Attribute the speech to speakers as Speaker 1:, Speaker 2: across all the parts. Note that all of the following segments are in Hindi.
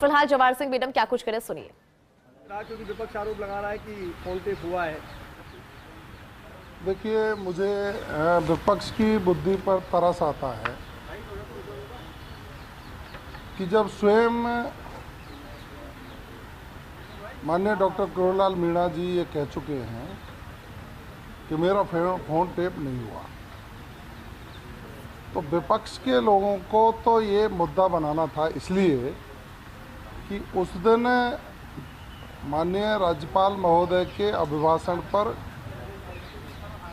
Speaker 1: फिलहाल जवाहर सिंह मैडम क्या कुछ करें, सुनिए।
Speaker 2: क्योंकि विपक्ष आरोप लगा रहा है कि फोन टेप हुआ है।
Speaker 3: देखिए, मुझे विपक्ष की बुद्धि पर तरस आता है कि जब स्वयं माननीय डॉक्टर करोड़ीलाल मीणा जी ये कह चुके हैं कि मेरा फोन टेप नहीं हुआ, तो विपक्ष के लोगों को तो ये मुद्दा बनाना था, इसलिए कि उस दिन माननीय राज्यपाल महोदय के अभिभाषण पर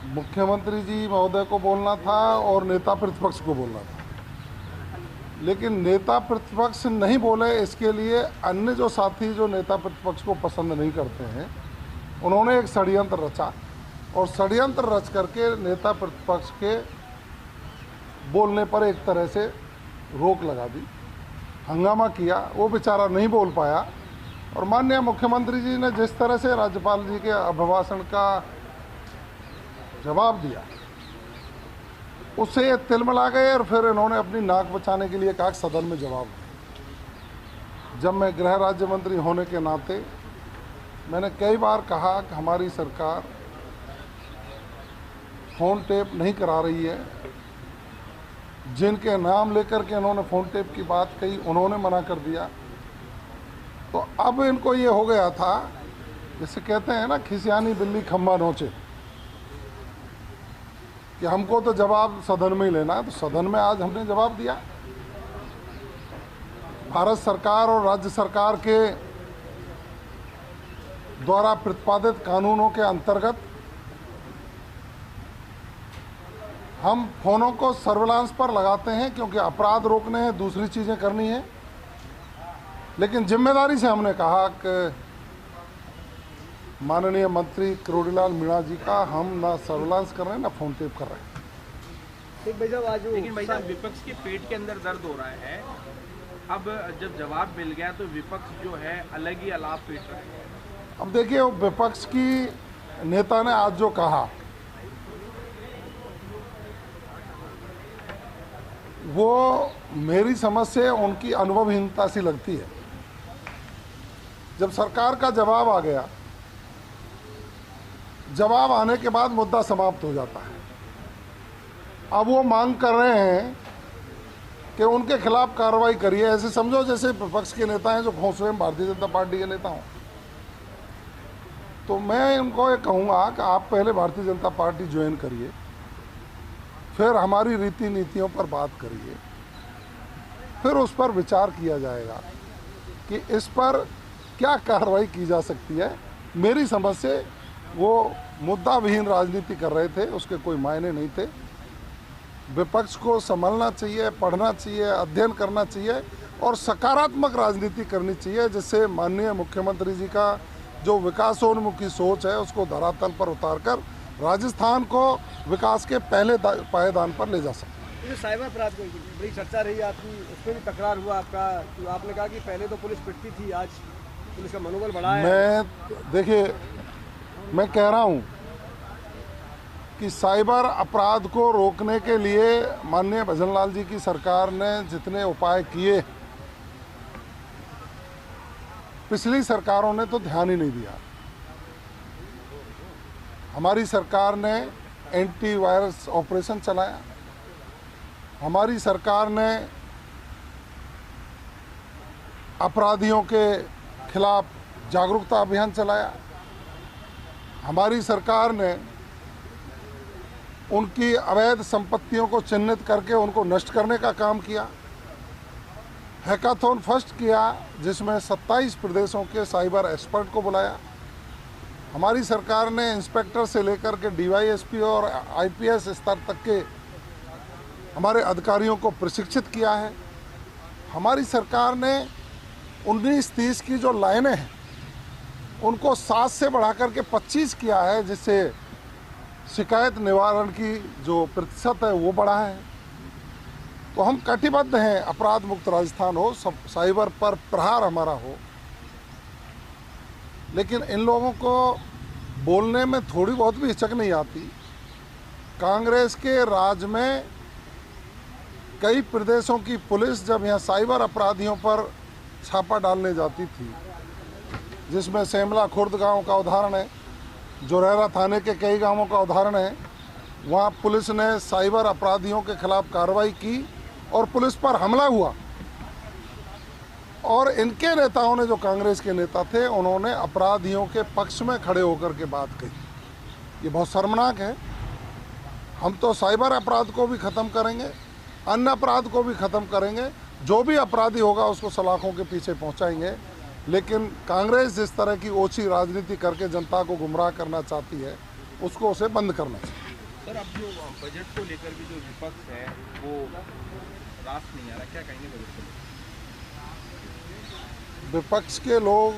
Speaker 3: मुख्यमंत्री जी महोदय को बोलना था और नेता प्रतिपक्ष को बोलना था, लेकिन नेता प्रतिपक्ष नहीं बोले। इसके लिए अन्य जो साथी जो नेता प्रतिपक्ष को पसंद नहीं करते हैं, उन्होंने एक षड्यंत्र रचा और षड्यंत्र रच करके नेता प्रतिपक्ष के बोलने पर एक तरह से रोक लगा दी, हंगामा किया। वो बेचारा नहीं बोल पाया और माननीय मुख्यमंत्री जी ने जिस तरह से राज्यपाल जी के अभिभाषण का जवाब दिया, उससे ये तिलमिला गए और फिर इन्होंने अपनी नाक बचाने के लिए कहा कि सदन में जवाब दें। जब मैं गृह राज्य मंत्री होने के नाते मैंने कई बार कहा कि हमारी सरकार फ़ोन टेप नहीं करा रही है, जिनके नाम लेकर के इन्होंने फ़ोन टेप की बात कही उन्होंने मना कर दिया। तो अब इनको ये हो गया था, जैसे कहते हैं ना, खिसियानी बिल्ली खम्बा नोचे, कि हमको तो जवाब सदन में ही लेना है। तो सदन में आज हमने जवाब दिया। भारत सरकार और राज्य सरकार के द्वारा प्रतिपादित कानूनों के अंतर्गत हम फ़ोनों को सर्विलांस पर लगाते हैं, क्योंकि अपराध रोकने हैं, दूसरी चीज़ें करनी है। लेकिन जिम्मेदारी से हमने कहा कि माननीय मंत्री करोड़ीलाल मीणा जी का हम ना सर्विलांस कर रहे हैं ना फ़ोन टेप कर रहे हैं।
Speaker 2: लेकिन भाई साहब, विपक्ष के पेट के अंदर दर्द हो रहा है। अब जब जवाब मिल गया तो विपक्ष जो है अलग ही अलाप पेश रहे हैं।
Speaker 3: अब देखिए, वो विपक्ष की नेता ने आज जो कहा वो मेरी समझ से उनकी अनुभवहीनता सी लगती है। जब सरकार का जवाब आ गया, जवाब आने के बाद मुद्दा समाप्त हो जाता है। अब वो मांग कर रहे हैं कि उनके खिलाफ कार्रवाई करिए। ऐसे समझो जैसे विपक्ष के नेता हैं जो स्वयं भारतीय जनता पार्टी के नेता हों। तो मैं उनको ये कहूँगा कि आप पहले भारतीय जनता पार्टी ज्वाइन करिए, फिर हमारी रीति नीतियों पर बात करिए, फिर उस पर विचार किया जाएगा कि इस पर क्या कार्रवाई की जा सकती है। मेरी समझ से वो मुद्दा विहीन राजनीति कर रहे थे, उसके कोई मायने नहीं थे। विपक्ष को संभलना चाहिए, पढ़ना चाहिए, अध्ययन करना चाहिए और सकारात्मक राजनीति करनी चाहिए, जिससे माननीय मुख्यमंत्री जी का जो विकासोन्मुखी सोच है उसको धरातल पर उतारकर राजस्थान को विकास के पहले पायदान पर ले जा सकते।
Speaker 2: जो साइबर अपराध को बड़ी चर्चा रही आपकी, उसमें भी तकरार हुआ आपका। तो आपने कहा कि पहले तो पुलिस पिटती थी, आज पुलिस का मनोबल बढ़ा है।
Speaker 3: देखिए, मैं कह रहा हूँ कि साइबर अपराध को रोकने के लिए माननीय भजनलाल जी की सरकार ने जितने उपाय किए, पिछली सरकारों ने तो ध्यान ही नहीं दिया। हमारी सरकार ने एंटी वायरस ऑपरेशन चलाया, हमारी सरकार ने अपराधियों के खिलाफ जागरूकता अभियान चलाया, हमारी सरकार ने उनकी अवैध संपत्तियों को चिन्हित करके उनको नष्ट करने का काम किया। हैकाथॉन फर्स्ट किया, जिसमें 27 प्रदेशों के साइबर एक्सपर्ट को बुलाया। हमारी सरकार ने इंस्पेक्टर से लेकर के डीवाईएसपी और आईपीएस स्तर तक के हमारे अधिकारियों को प्रशिक्षित किया है। हमारी सरकार ने 19-30 की जो लाइनें हैं उनको 7 से बढ़ाकर के 25 किया है, जिससे शिकायत निवारण की जो प्रतिशत है वो बढ़ा है। तो हम कटिबद्ध हैं, अपराध मुक्त राजस्थान हो, सब साइबर पर प्रहार हमारा हो। लेकिन इन लोगों को बोलने में थोड़ी बहुत भी हिचक नहीं आती। कांग्रेस के राज में कई प्रदेशों की पुलिस जब यहाँ साइबर अपराधियों पर छापा डालने जाती थी, जिसमें सेमला खुर्द गांव का उदाहरण है, जोरहरा थाने के कई गांवों का उदाहरण है। वहां पुलिस ने साइबर अपराधियों के खिलाफ कार्रवाई की और पुलिस पर हमला हुआ, और इनके नेताओं ने, जो कांग्रेस के नेता थे, उन्होंने अपराधियों के पक्ष में खड़े होकर के बात कही। ये बहुत शर्मनाक है। हम तो साइबर अपराध को भी ख़त्म करेंगे, अन्य अपराध को भी ख़त्म करेंगे, जो भी अपराधी होगा उसको सलाखों के पीछे पहुंचाएंगे। लेकिन कांग्रेस जिस तरह की ओछी राजनीति करके जनता को गुमराह करना चाहती है, उसको उसे बंद करना चाहिए।
Speaker 2: सर, अब जो बजट को लेकर भी जो विपक्ष है वो रास नहीं आ रहा, क्या कहेंगे बजट को लेकर?
Speaker 3: विपक्ष के लोग